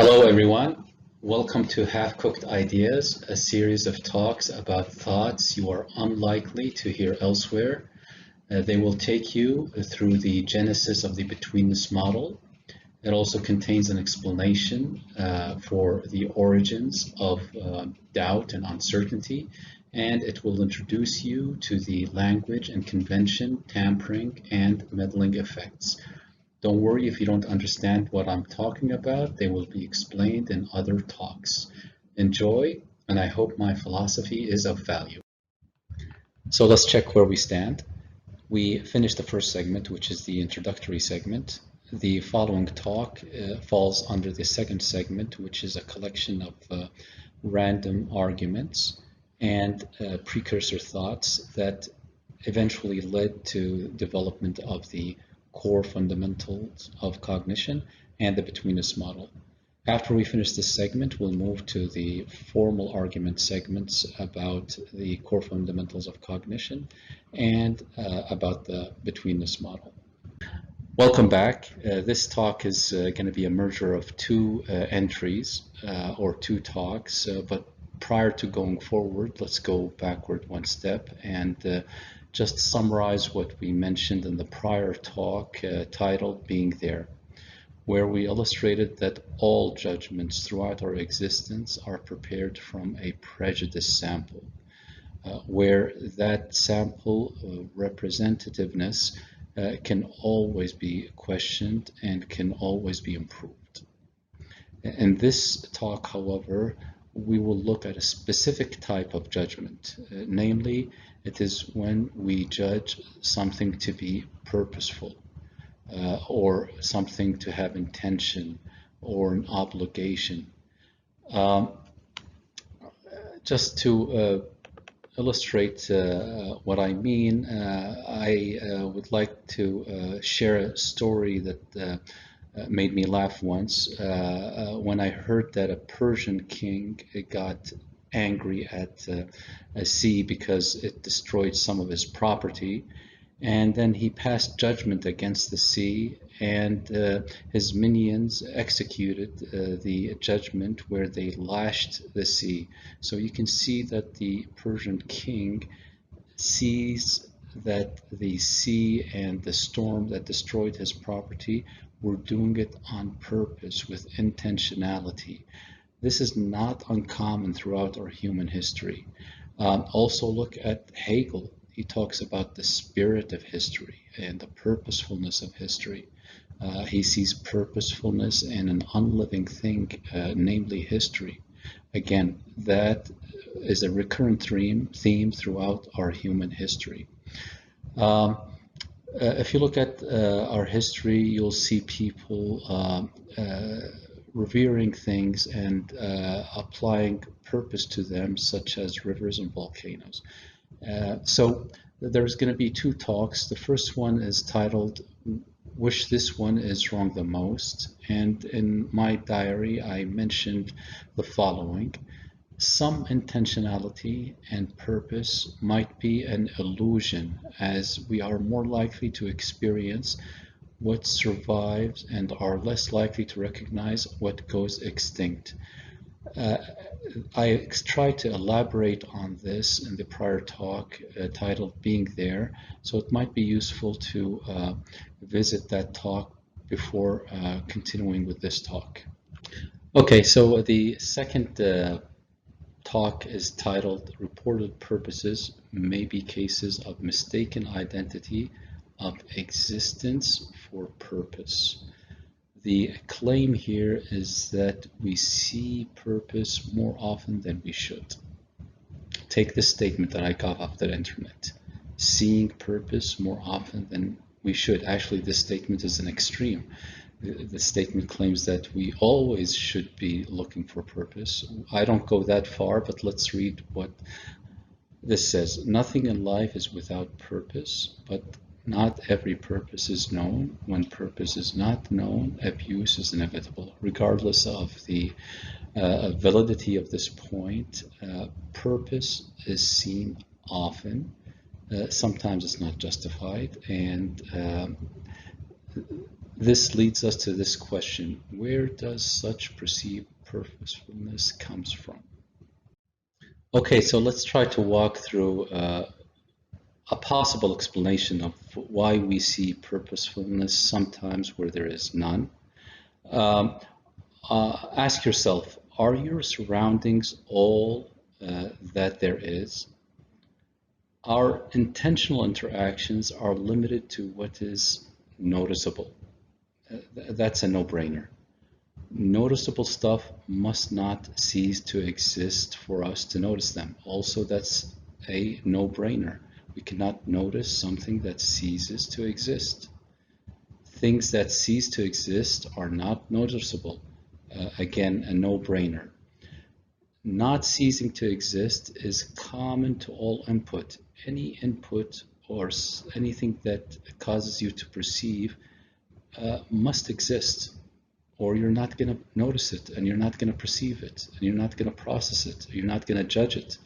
Hello, everyone. Welcome to Half-Cooked Ideas, a series of talks about thoughts you are unlikely to hear elsewhere. They will take you through the genesis of the Betweenness Model. It also contains an explanation for the origins of doubt and uncertainty, and it will introduce you to the language and convention, tampering, and meddling effects. Don't worry if you don't understand what I'm talking about. They will be explained in other talks. Enjoy, and I hope my philosophy is of value. So let's check where we stand. We finished the first segment, which is the introductory segment. The following talk falls under the second segment, which is a collection of random arguments and precursor thoughts that eventually led to development of the core fundamentals of cognition and the Betweenness model. After we finish this segment, we'll move to the formal argument segments about the core fundamentals of cognition and about the Betweenness model. Welcome back. This talk is going to be a merger of two entries or two talks, but prior to going forward, let's go backward one step and just summarize what we mentioned in the prior talk titled Being There, where we illustrated that all judgments throughout our existence are prepared from a prejudice sample, where that sample representativeness can always be questioned and can always be improved. In this talk, however, we will look at a specific type of judgment, namely, it is when we judge something to be purposeful or something to have intention or an obligation. Just to illustrate what I mean, I would like to share a story that made me laugh once when I heard that a Persian king got angry at a sea because it destroyed some of his property, and then he passed judgment against the sea, and his minions executed the judgment where they lashed the sea. So you can see that the Persian king sees that the sea and the storm that destroyed his property were doing it on purpose with intentionality. This is not uncommon throughout our human history. Also look at Hegel. He talks about the spirit of history and the purposefulness of history. He sees purposefulness in an unliving thing, namely history. Again, that is a recurrent theme throughout our human history. If you look at our history, you'll see people revering things and applying purpose to them, such as rivers and volcanoes. So there's going to be two talks. The first one is titled Wish This One Is Wrong the Most, and in my diary I mentioned the following. Some intentionality and purpose might be an illusion, as we are more likely to experience what survives and are less likely to recognize what goes extinct. I tried to elaborate on this in the prior talk titled Being There, so it might be useful to visit that talk before continuing with this talk. Okay, so the second talk is titled Reported Purposes May Be Cases of Mistaken Identity of Existence for Purpose. The claim here is that we see purpose more often than we should. Take this statement that I got off the internet. Seeing purpose more often than we should. Actually, this statement is an extreme. The statement claims that we always should be looking for purpose. I don't go that far, but let's read what this says. Nothing in life is without purpose, but not every purpose is known. When purpose is not known, abuse is inevitable. Regardless of the validity of this point, purpose is seen often. Sometimes it's not justified, and this leads us to this question: where does such perceived purposefulness comes from? Okay, so let's try to walk through a possible explanation of why we see purposefulness sometimes where there is none. Ask yourself, are your surroundings all that there is? Our intentional interactions are limited to what is noticeable. That's a no-brainer. Noticeable stuff must not cease to exist for us to notice them. Also, that's a no-brainer. We cannot notice something that ceases to exist. Things that cease to exist are not noticeable. Again, a no-brainer. Not ceasing to exist is common to all input. Any input or anything that causes you to perceive must exist, or you're not going to notice it, and you're not going to perceive it, and you're not going to process it, you're not going to judge it.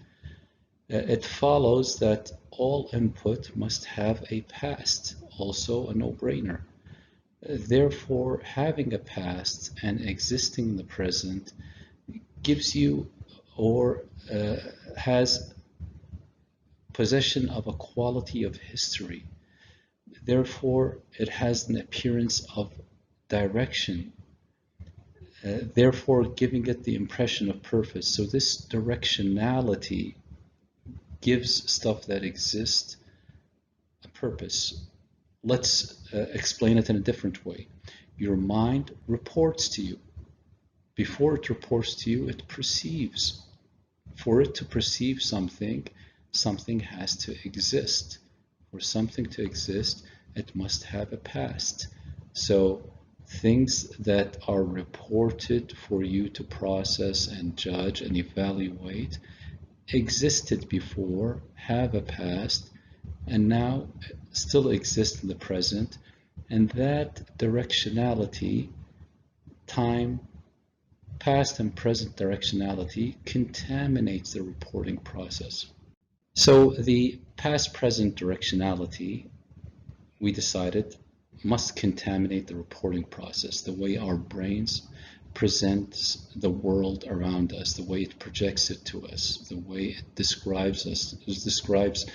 It follows that all input must have a past, also a no-brainer. Therefore, having a past and existing in the present gives you or has possession of a quality of history. Therefore, it has an appearance of direction, therefore giving it the impression of purpose. So this directionality gives stuff that exists a purpose. Let's explain it in a different way. Your mind reports to you. Before it reports to you, it perceives. For it to perceive something, something has to exist. For something to exist, it must have a past. So things that are reported for you to process and judge and evaluate existed before, have a past, and now still exist in the present. And that directionality, time, past and present directionality, contaminates the reporting process. So the past-present directionality, we decided, must contaminate the reporting process, the way our brains presents the world around us, the way it projects it to us, the way it describes us, describes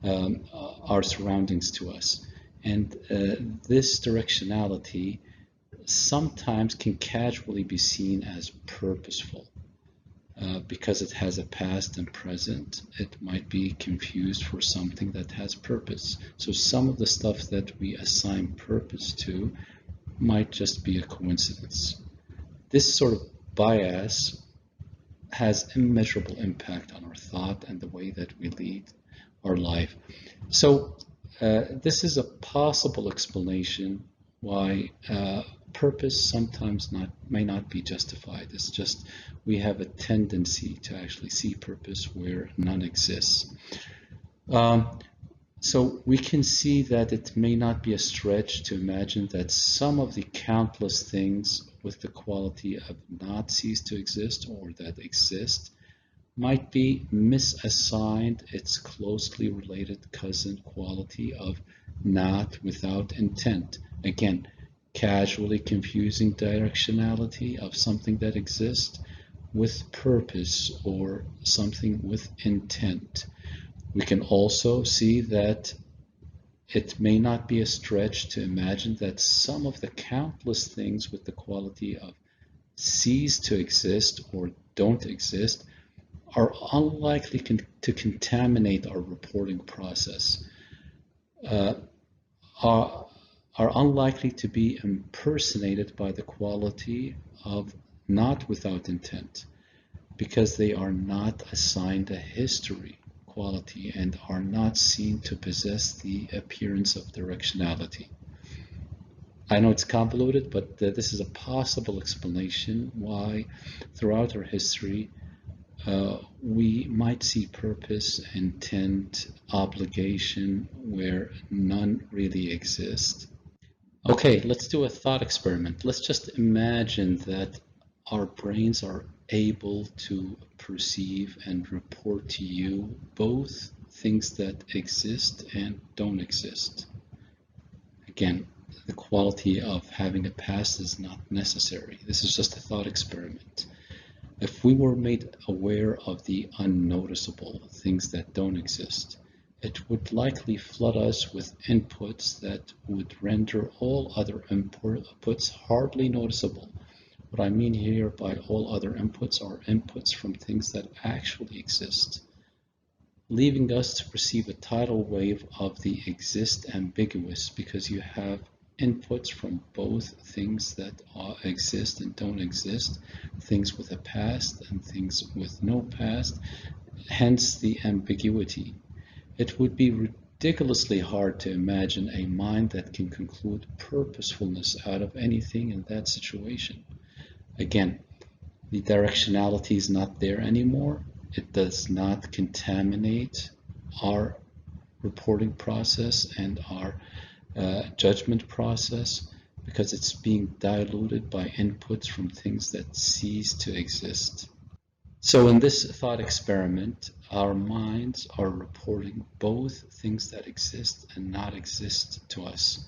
our surroundings to us. And this directionality sometimes can casually be seen as purposeful. Because it has a past and present, it might be confused for something that has purpose. So some of the stuff that we assign purpose to might just be a coincidence. This sort of bias has immeasurable impact on our thought and the way that we lead our life. So this is a possible explanation why purpose sometimes may not be justified. It's just we have a tendency to actually see purpose where none exists. So we can see that it may not be a stretch to imagine that some of the countless things with the quality of not cease to exist or that exist might be misassigned its closely related cousin quality of not without intent. Again, casually confusing directionality of something that exists with purpose or something with intent. We can also see that it may not be a stretch to imagine that some of the countless things with the quality of cease to exist or don't exist are unlikely to contaminate our reporting process, are unlikely to be impersonated by the quality of not without intent, because they are not assigned a history quality and are not seen to possess the appearance of directionality. I know it's convoluted, but this is a possible explanation why throughout our history we might see purpose, intent, obligation where none really exist. Okay, let's do a thought experiment. Let's just imagine that our brains are able to perceive and report to you both things that exist and don't exist. Again, the quality of having a past is not necessary. This is just a thought experiment. If we were made aware of the unnoticeable, things that don't exist, it would likely flood us with inputs that would render all other inputs hardly noticeable. What I mean here by all other inputs are inputs from things that actually exist, leaving us to perceive a tidal wave of the exist ambiguous, because you have inputs from both things that exist and don't exist, things with a past and things with no past, hence the ambiguity. It would be ridiculously hard to imagine a mind that can conclude purposefulness out of anything in that situation. Again, the directionality is not there anymore. It does not contaminate our reporting process and our judgment process, because it's being diluted by inputs from things that cease to exist. So in this thought experiment, our minds are reporting both things that exist and not exist to us.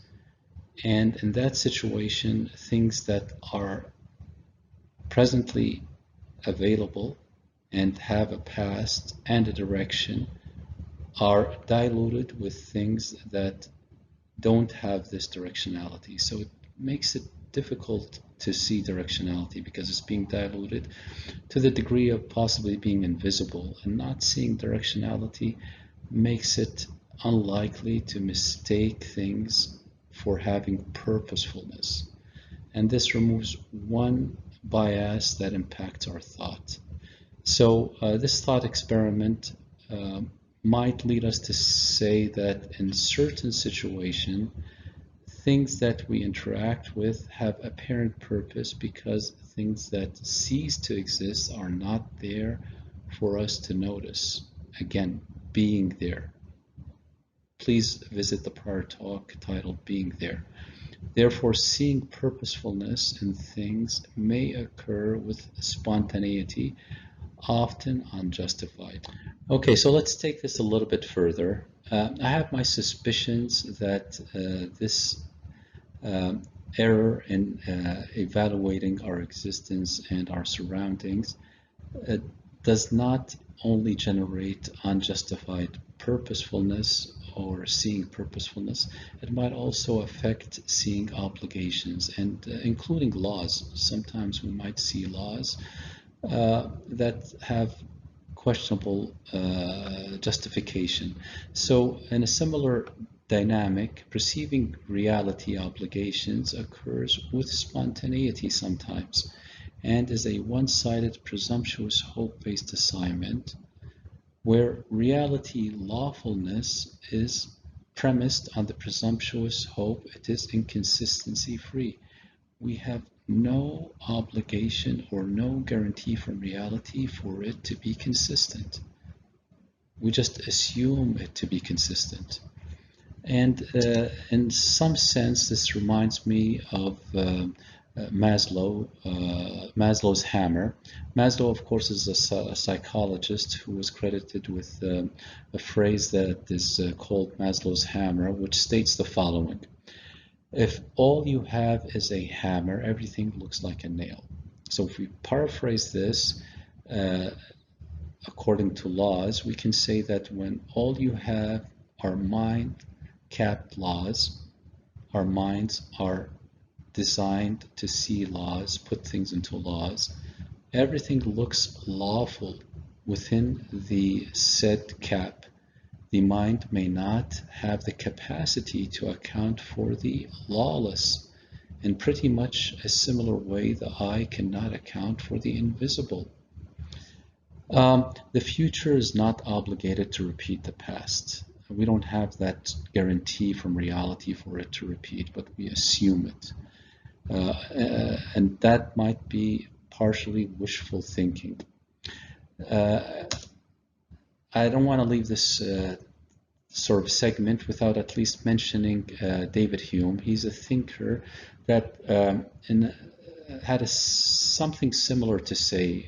And in that situation, things that are presently available and have a past and a direction are diluted with things that don't have this directionality. So it makes it difficult to see directionality because it's being diluted to the degree of possibly being invisible, and not seeing directionality makes it unlikely to mistake things for having purposefulness. And this removes one bias that impacts our thought. So this thought experiment might lead us to say that in certain situations, things that we interact with have apparent purpose because things that cease to exist are not there for us to notice. Again, being there. Please visit the prior talk titled Being There. Therefore, seeing purposefulness in things may occur with spontaneity, often unjustified. Okay, so let's take this a little bit further. I have my suspicions that this error in evaluating our existence and our surroundings does not only generate unjustified purposefulness or seeing purposefulness, it might also affect seeing obligations and including laws. Sometimes we might see laws that have questionable justification. So in a similar dynamic, perceiving reality obligations occurs with spontaneity sometimes, and is a one-sided presumptuous hope-based assignment where reality lawfulness is premised on the presumptuous hope it is inconsistency free. We have no obligation or no guarantee from reality for it to be consistent. We just assume it to be consistent. And in some sense, this reminds me of Maslow's hammer. Maslow, of course, is a psychologist who was credited with a phrase that is called Maslow's hammer, which states the following: if all you have is a hammer, everything looks like a nail. So if we paraphrase this, according to laws, we can say that when all you have are mind-capped laws, our minds are designed to see laws, put things into laws, everything looks lawful within the said cap. The mind may not have the capacity to account for the lawless. In pretty much a similar way, the eye cannot account for the invisible. The future is not obligated to repeat the past. We don't have that guarantee from reality for it to repeat, but we assume it. And that might be partially wishful thinking. I don't want to leave this sort of segment without at least mentioning David Hume. He's a thinker that had something similar to say.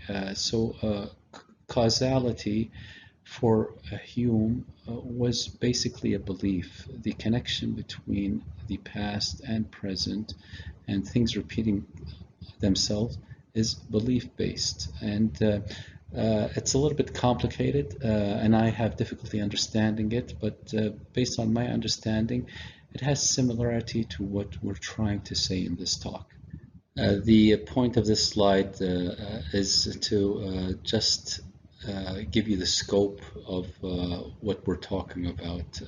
Causality for Hume was basically a belief. The connection between the past and present and things repeating themselves is belief-based. And it's a little bit complicated, and I have difficulty understanding it, but based on my understanding, it has similarity to what we're trying to say in this talk. The point of this slide is to just give you the scope of what we're talking about.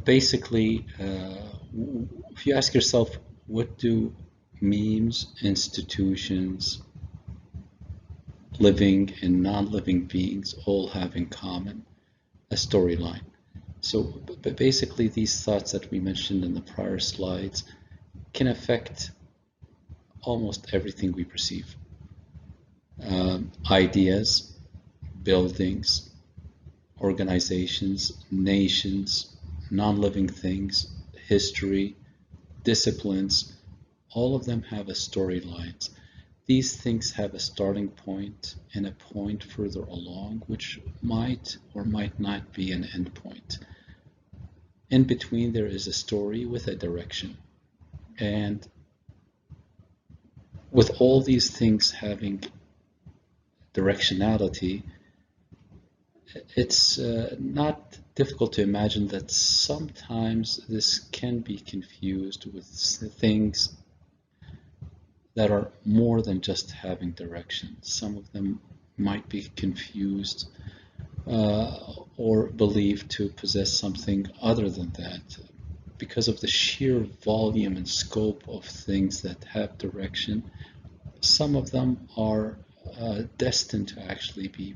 Basically, if you ask yourself, what do memes, institutions, living and non-living beings all have in common? A storyline. So basically, these thoughts that we mentioned in the prior slides can affect almost everything we perceive. Ideas, buildings, organizations, nations, non-living things, history, disciplines, all of them have a storyline. These things have a starting point and a point further along, which might or might not be an end point. In between, there is a story with a direction. And with all these things having directionality, it's not difficult to imagine that sometimes this can be confused with things that are more than just having direction. Some of them might be confused or believed to possess something other than that, because of the sheer volume and scope of things that have direction. Some of them are destined to actually be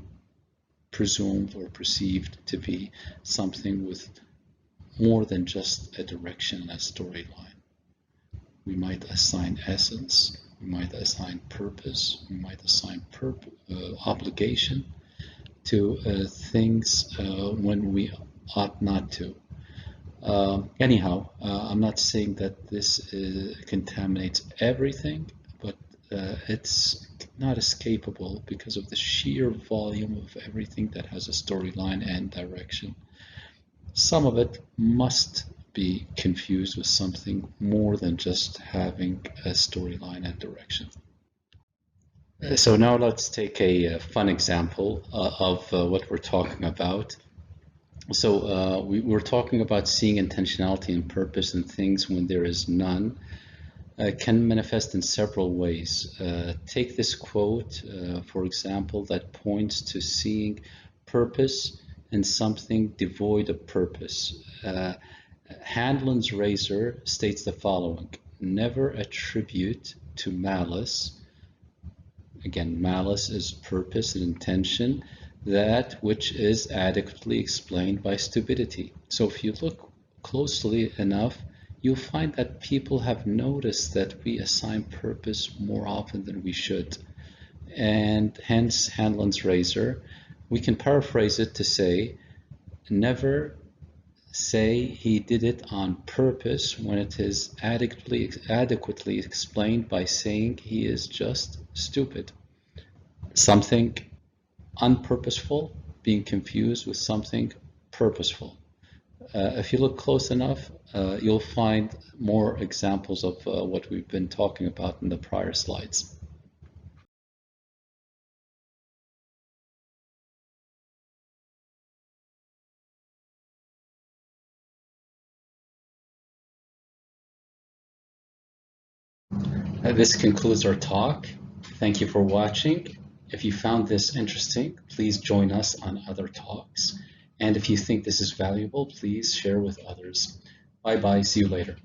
presumed or perceived to be something with more than just a direction and a storyline. We might assign essence, we might assign purpose, we might assign obligation to things when we ought not to. Anyhow, I'm not saying that this contaminates everything, but it's not escapable because of the sheer volume of everything that has a storyline and direction. Some of it must be confused with something more than just having a storyline and direction. So now let's take a fun example of what we're talking about. So we're talking about seeing intentionality and purpose in things when there is none. Can manifest in several ways. Take this quote, for example, that points to seeing purpose in something devoid of purpose. Hanlon's razor states the following: never attribute to malice, again, malice is purpose and intention, that which is adequately explained by stupidity. So if you look closely enough, you'll find that people have noticed that we assign purpose more often than we should. And hence Hanlon's razor, we can paraphrase it to say, never say he did it on purpose when it is adequately explained by saying he is just stupid. Something unpurposeful being confused with something purposeful. If you look close enough, you'll find more examples of what we've been talking about in the prior slides. This concludes our talk. Thank you for watching. If you found this interesting, please join us on other talks. And if you think this is valuable, please share with others. Bye-bye. See you later.